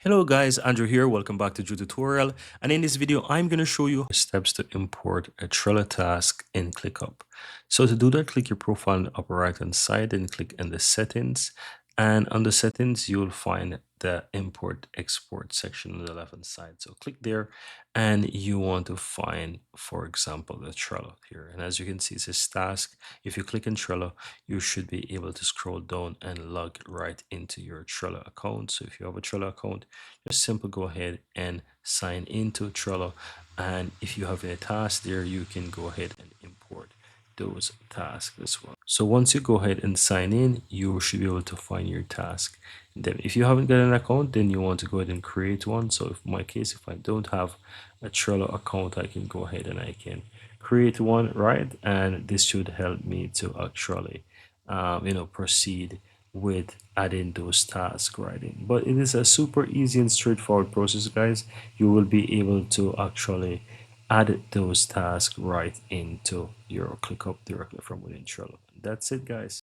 Hello guys, Andrew here. Welcome back to Drew Tutorial. And in this video, I'm going to show you steps to import a Trello task in ClickUp. So to do that, click your profile on the upper right hand side and click in the settings. And on the settings, you'll find the import export section on the left hand side. So click there and you want to find, for example, the Trello here. And as you can see, it says task. If you click in Trello, you should be able to scroll down and log right into your Trello account. So if you have a Trello account, just simply go ahead and sign into Trello. And if you have a task there, you can go ahead and import those tasks as well. So once you go ahead and sign in, you should be able to find your task. Then if you haven't got an account, then you want to go ahead and create one. So in my case, if I don't have a Trello account, I can go ahead and I can create one, right? And this should help me to actually proceed with adding those tasks right in. But it is a super easy and straightforward process, guys. You will be able to actually add those tasks right into your ClickUp directly from within Trello. That's it, guys.